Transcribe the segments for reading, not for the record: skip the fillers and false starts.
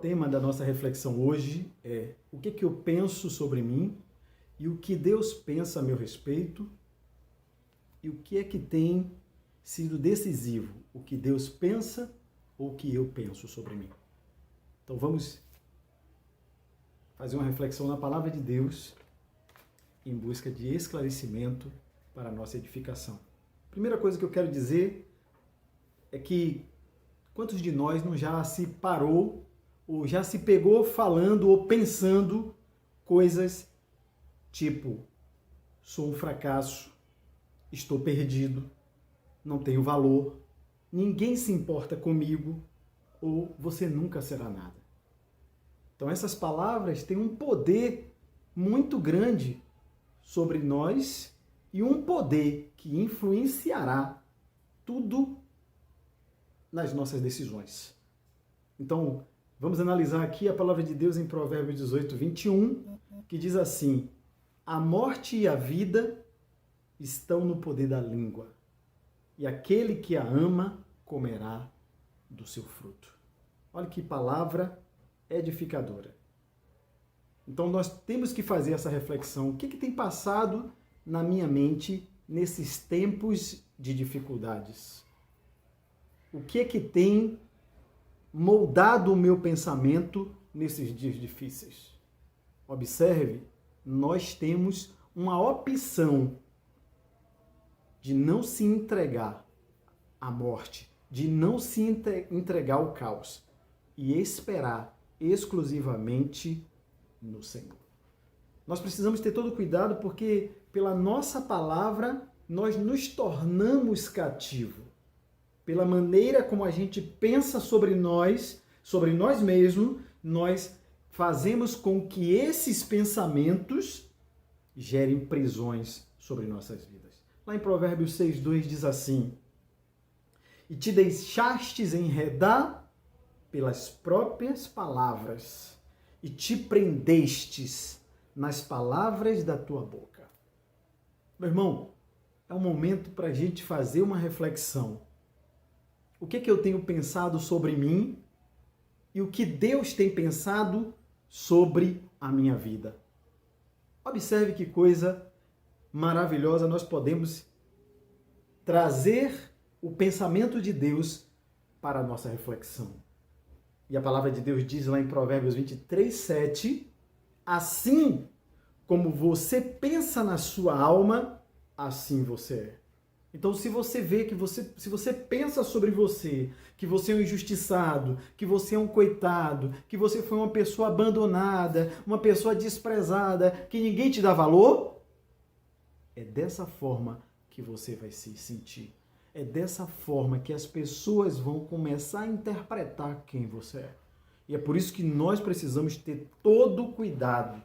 tema da nossa reflexão hoje é o que eu penso sobre mim e o que Deus pensa a meu respeito e o que é que tem sido decisivo, o que Deus pensa ou o que eu penso sobre mim. Então vamos fazer uma reflexão na palavra de Deus em busca de esclarecimento para a nossa edificação. Primeira coisa que eu quero dizer é que quantos de nós não já se parou ou já se pegou falando ou pensando coisas tipo: sou um fracasso, estou perdido, não tenho valor, ninguém se importa comigo ou você nunca será nada. Então essas palavras têm um poder muito grande sobre nós e um poder que influenciará tudo nas nossas decisões. Então, vamos analisar aqui a palavra de Deus em Provérbios 18, 21, que diz assim: a morte e a vida estão no poder da língua, e aquele que a ama comerá do seu fruto. Olha que palavra edificadora. Então, nós temos que fazer essa reflexão. O que tem passado na minha mente nesses tempos de dificuldades? O que tem moldado o meu pensamento nesses dias difíceis? Observe, nós temos uma opção de não se entregar à morte, de não se entregar ao caos e esperar exclusivamente no Senhor. Nós precisamos ter todo cuidado porque pela nossa palavra nós nos tornamos cativos. Pela maneira como a gente pensa sobre nós mesmos, nós fazemos com que esses pensamentos gerem prisões sobre nossas vidas. Lá em Provérbios 6:2 diz assim: e te deixastes enredar pelas próprias palavras, e te prendestes nas palavras da tua boca. Meu irmão, é um momento para a gente fazer uma reflexão. O que eu tenho pensado sobre mim e o que Deus tem pensado sobre a minha vida? Observe que coisa maravilhosa nós podemos trazer o pensamento de Deus para a nossa reflexão. E a palavra de Deus diz lá em Provérbios 23, 7, assim como você pensa na sua alma, assim você é. Então, se você vê que se você pensa sobre você, que você é um injustiçado, que você é um coitado, que você foi uma pessoa abandonada, uma pessoa desprezada, que ninguém te dá valor, é dessa forma que você vai se sentir. É dessa forma que as pessoas vão começar a interpretar quem você é. E é por isso que nós precisamos ter todo o cuidado.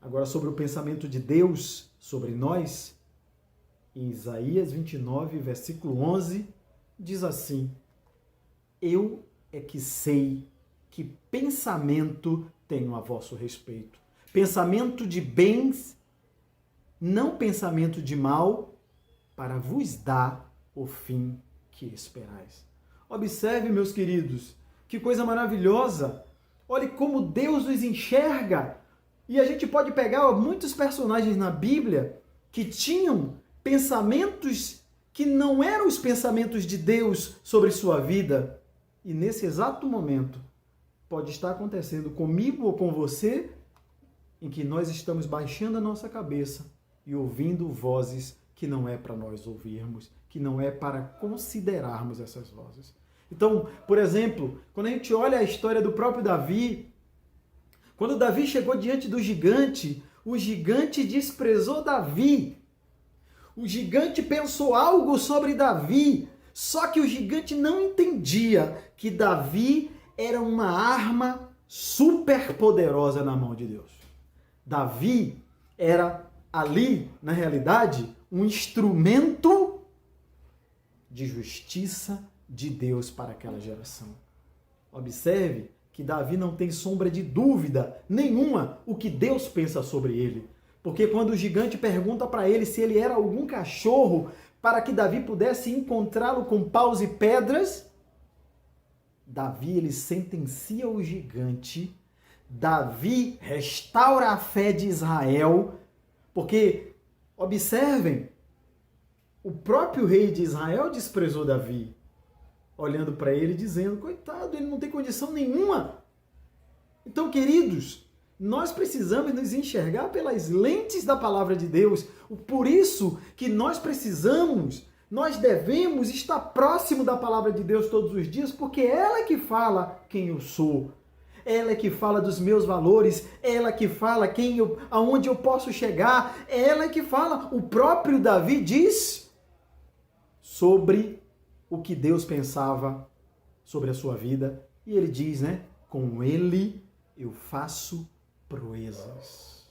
Agora, sobre o pensamento de Deus sobre nós, em Isaías 29, versículo 11, diz assim: eu é que sei que pensamento tenho a vosso respeito. Pensamento de bens, não pensamento de mal, para vos dar o fim que esperais. Observe, meus queridos, que coisa maravilhosa. Olhe como Deus nos enxerga. E a gente pode pegar muitos personagens na Bíblia que tinham pensamentos que não eram os pensamentos de Deus sobre sua vida. E nesse exato momento, pode estar acontecendo comigo ou com você, em que nós estamos baixando a nossa cabeça e ouvindo vozes que não é para nós ouvirmos, que não é para considerarmos essas vozes. Então, por exemplo, quando a gente olha a história do próprio Davi, quando Davi chegou diante do gigante, o gigante desprezou Davi. O gigante pensou algo sobre Davi, só que o gigante não entendia que Davi era uma arma super poderosa na mão de Deus. Davi era ali, na realidade, um instrumento de justiça de Deus para aquela geração. Observe que Davi não tem sombra de dúvida nenhuma o que Deus pensa sobre ele. Porque quando o gigante pergunta para ele se ele era algum cachorro para que Davi pudesse encontrá-lo com paus e pedras, Davi, ele sentencia o gigante. Davi restaura a fé de Israel, porque, observem, o próprio rei de Israel desprezou Davi, olhando para ele dizendo, coitado, ele não tem condição nenhuma. Então, queridos, nós precisamos nos enxergar pelas lentes da palavra de Deus. Por isso que nós devemos estar próximo da palavra de Deus todos os dias, porque ela é que fala quem eu sou. Ela é que fala dos meus valores, ela é que fala aonde eu posso chegar, ela é que fala. O próprio Davi diz sobre o que Deus pensava sobre a sua vida. E ele diz, né? Com ele eu faço proezas,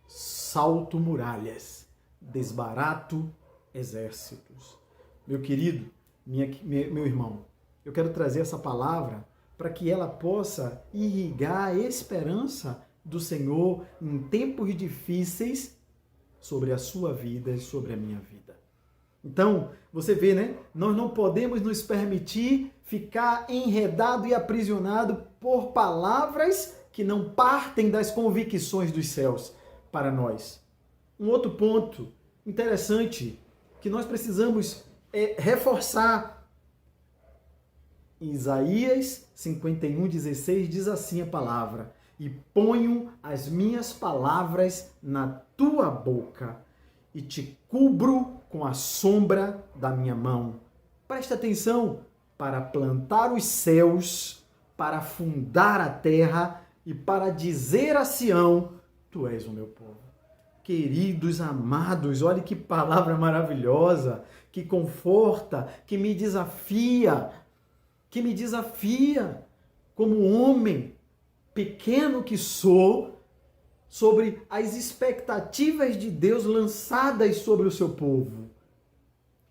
salto muralhas, desbarato exércitos. Meu querido, meu irmão, eu quero trazer essa palavra para que ela possa irrigar a esperança do Senhor em tempos difíceis sobre a sua vida e sobre a minha vida. Então, você vê, né? Nós não podemos nos permitir ficar enredado e aprisionado por palavras que não partem das convicções dos céus para nós. Um outro ponto interessante que nós precisamos reforçar. Em Isaías 51:16 diz assim a palavra: e ponho as minhas palavras na tua boca e te cubro com a sombra da minha mão. Presta atenção, para plantar os céus, para fundar a terra e para dizer a Sião, tu és o meu povo. Queridos amados, olha que palavra maravilhosa, que conforta, que me desafia como homem pequeno que sou, sobre as expectativas de Deus lançadas sobre o seu povo.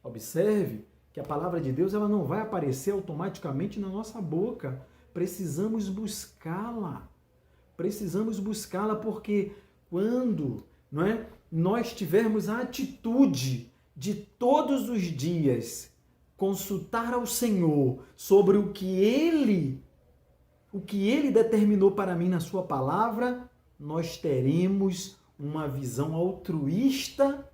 Observe que a palavra de Deus ela não vai aparecer automaticamente na nossa boca. Precisamos buscá-la. Porque quando nós tivermos a atitude de todos os dias consultar ao Senhor sobre o que Ele determinou para mim na sua palavra, nós teremos uma visão altruísta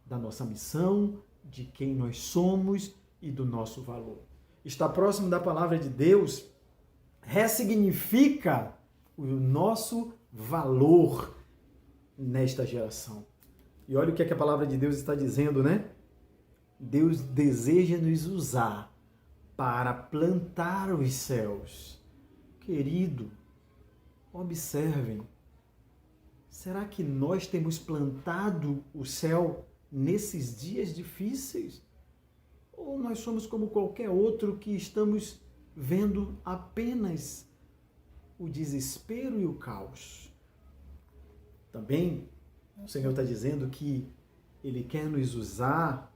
da nossa missão, de quem nós somos e do nosso valor. Estar próximo da palavra de Deus ressignifica o nosso valor nesta geração. E olha o que a palavra de Deus está dizendo, né? Deus deseja nos usar para plantar os céus. Querido, observem, será que nós temos plantado o céu nesses dias difíceis? Ou nós somos como qualquer outro que estamos vendo apenas o desespero e o caos? Também o Senhor está dizendo que Ele quer nos usar.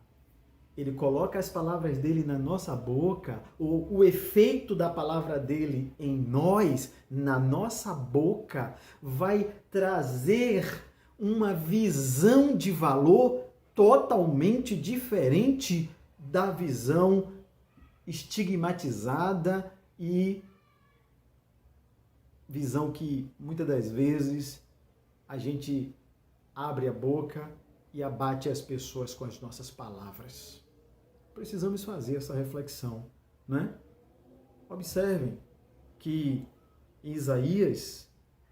Ele coloca as palavras dele na nossa boca, o efeito da palavra dele em nós, na nossa boca, vai trazer uma visão de valor totalmente diferente da visão estigmatizada e visão que muitas das vezes a gente abre a boca e abate as pessoas com as nossas palavras. Precisamos fazer essa reflexão, né? Observem que em Isaías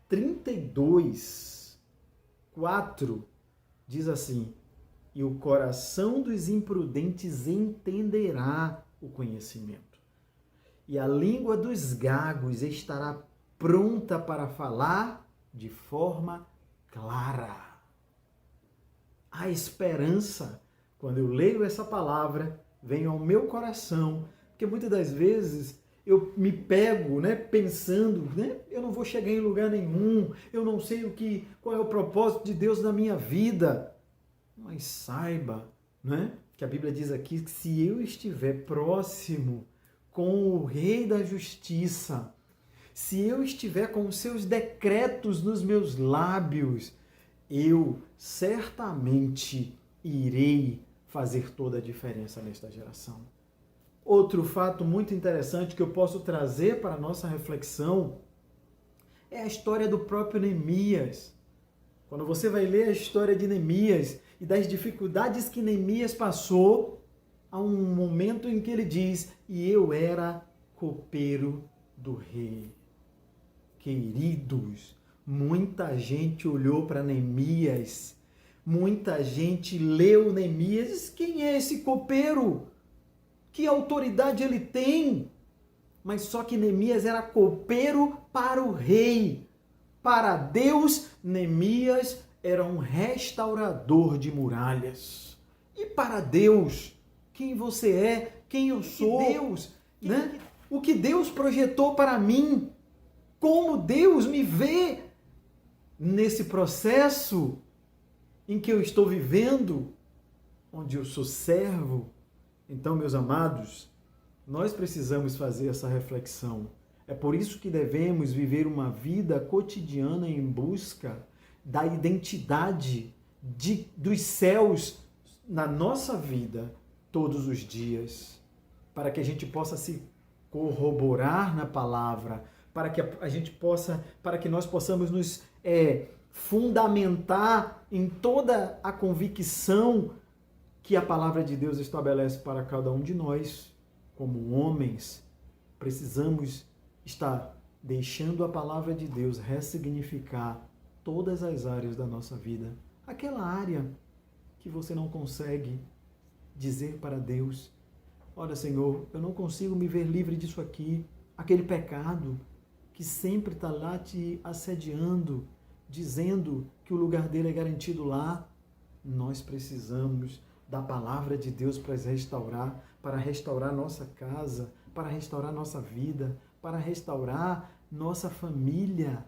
32:4 diz assim: e o coração dos imprudentes entenderá o conhecimento, e a língua dos gagos estará pronta para falar de forma clara. Há esperança. Quando eu leio essa palavra, vem ao meu coração, porque muitas das vezes eu me pego, pensando, eu não vou chegar em lugar nenhum, eu não sei qual é o propósito de Deus na minha vida. Mas saiba, que a Bíblia diz aqui que se eu estiver próximo com o Rei da Justiça, se eu estiver com os seus decretos nos meus lábios, eu certamente irei fazer toda a diferença nesta geração. Outro fato muito interessante que eu posso trazer para a nossa reflexão é a história do próprio Neemias. Quando você vai ler a história de Neemias e das dificuldades que Neemias passou, há um momento em que ele diz: e eu era copeiro do rei. Queridos, muita gente olhou para Neemias, muita gente leu Neemias e disse: quem é esse copeiro? Que autoridade ele tem? Mas só que Neemias era copeiro para o rei. Para Deus, Neemias era um restaurador de muralhas. E para Deus, quem você é, quem eu sou, Deus, né? O que Deus projetou para mim, como Deus me vê nesse processo em que eu estou vivendo, onde eu sou servo. Então, meus amados, nós precisamos fazer essa reflexão. É por isso que devemos viver uma vida cotidiana em busca da identidade dos céus na nossa vida todos os dias, para que a gente possa se corroborar na palavra, para que nós possamos nos fundamentar em toda a convicção que a palavra de Deus estabelece para cada um de nós. Como homens, precisamos estar deixando a palavra de Deus ressignificar todas as áreas da nossa vida. Aquela área que você não consegue dizer para Deus: olha, Senhor, eu não consigo me ver livre disso aqui. Aquele pecado que sempre está lá te assediando, dizendo que o lugar dele é garantido lá. Nós precisamos da palavra de Deus para restaurar nossa casa, para restaurar nossa vida, para restaurar nossa família,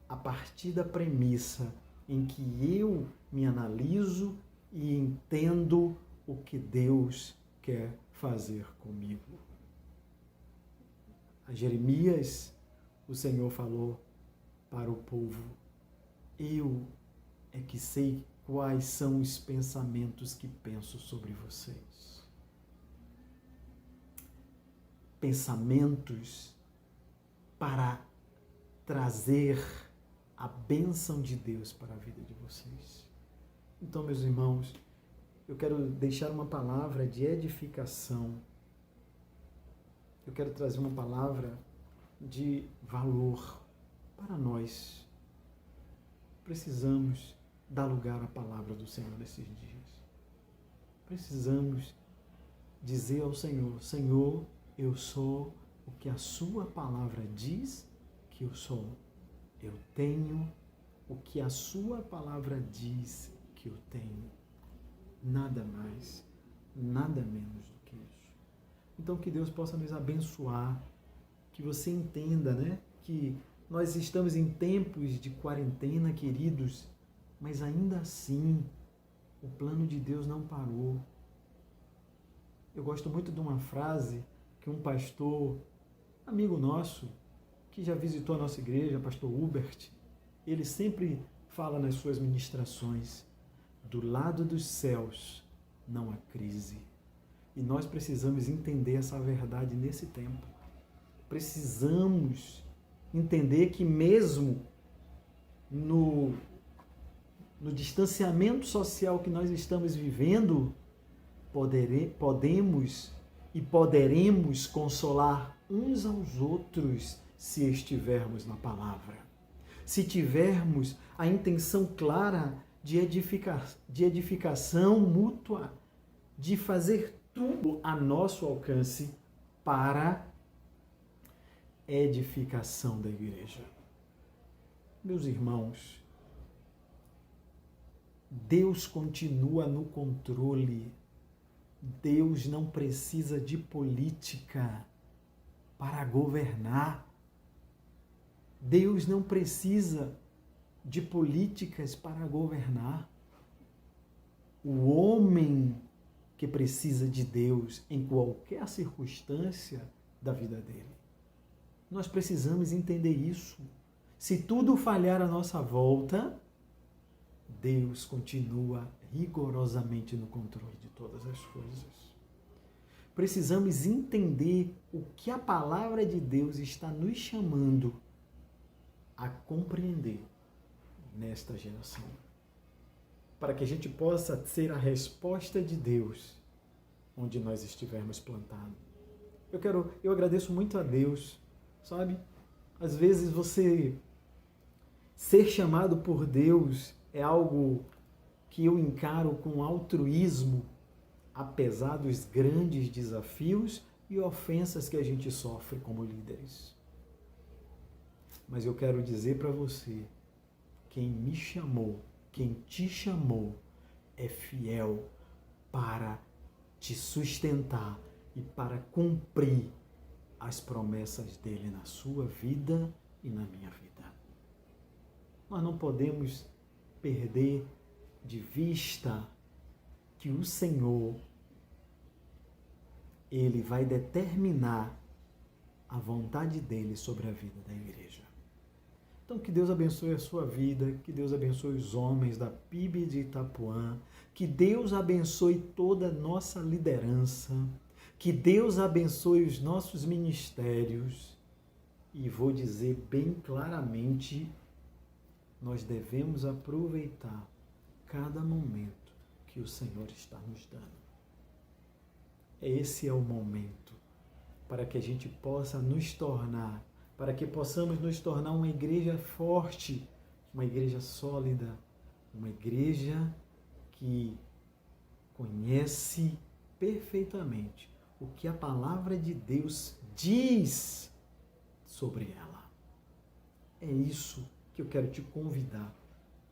a partir da premissa em que eu me analiso e entendo o que Deus quer fazer comigo. A Jeremias, o Senhor falou para o povo: eu é que sei quais são os pensamentos que penso sobre vocês. Pensamentos para trazer a bênção de Deus para a vida de vocês. Então, meus irmãos, eu quero deixar uma palavra de edificação. Eu quero trazer uma palavra de valor para nós. Precisamos dar lugar à palavra do Senhor nesses dias. Precisamos dizer ao Senhor: Senhor, eu sou o que a sua palavra diz que eu sou. Eu tenho o que a sua palavra diz que eu tenho. Nada mais, nada menos do que isso. Então, que Deus possa nos abençoar, que você entenda, né, que nós estamos em tempos de quarentena, queridos, mas ainda assim, o plano de Deus não parou. Eu gosto muito de uma frase que um pastor, amigo nosso, que já visitou a nossa igreja, pastor Hubert, ele sempre fala nas suas ministrações: do lado dos céus não há crise. E nós precisamos entender essa verdade nesse tempo. Precisamos entender que mesmo no distanciamento social que nós estamos vivendo, podemos e poderemos consolar uns aos outros se estivermos na palavra. Se tivermos a intenção clara de edificação mútua, de fazer tudo a nosso alcance para edificação da igreja. Meus irmãos, Deus continua no controle. Deus não precisa de política para governar. Deus não precisa de políticas para governar. O homem que precisa de Deus em qualquer circunstância da vida dele. Nós precisamos entender isso. Se tudo falhar à nossa volta, Deus continua rigorosamente no controle de todas as coisas. precisamos entender o que a palavra de Deus está nos chamando a compreender nesta geração. Para que a gente possa ser a resposta de Deus onde nós estivermos plantados. Eu agradeço muito a Deus, sabe? Às vezes você ser chamado por Deus é algo que eu encaro com altruísmo, apesar dos grandes desafios e ofensas que a gente sofre como líderes. Mas eu quero dizer para você, quem me chamou, quem te chamou, é fiel para te sustentar e para cumprir as promessas dele na sua vida e na minha vida. Nós não podemos perder de vista que o Senhor, Ele vai determinar a vontade dele sobre a vida da igreja. Então, que Deus abençoe a sua vida, que Deus abençoe os homens da PIB de Itapuã, que Deus abençoe toda a nossa liderança, que Deus abençoe os nossos ministérios. E vou dizer bem claramente, nós devemos aproveitar cada momento que o Senhor está nos dando. Esse é o momento para que a gente possa nos tornar, para que possamos nos tornar uma igreja forte, uma igreja sólida, uma igreja que conhece perfeitamente o que a palavra de Deus diz sobre ela. É isso que eu quero te convidar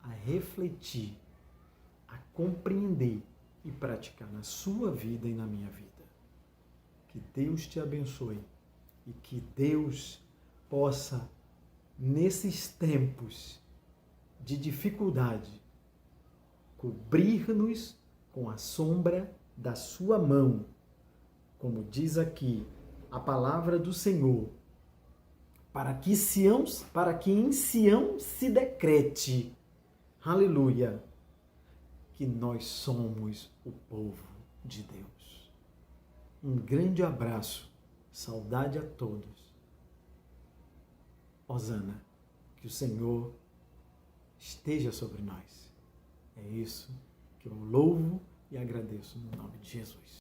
a refletir, a compreender e praticar na sua vida e na minha vida. Que Deus te abençoe e que Deus possa, nesses tempos de dificuldade, cobrir-nos com a sombra da sua mão, como diz aqui a palavra do Senhor, para que em Sião se decrete, aleluia, que nós somos o povo de Deus. Um grande abraço, saudade a todos. Hosana, que o Senhor esteja sobre nós. É isso que eu louvo e agradeço no nome de Jesus.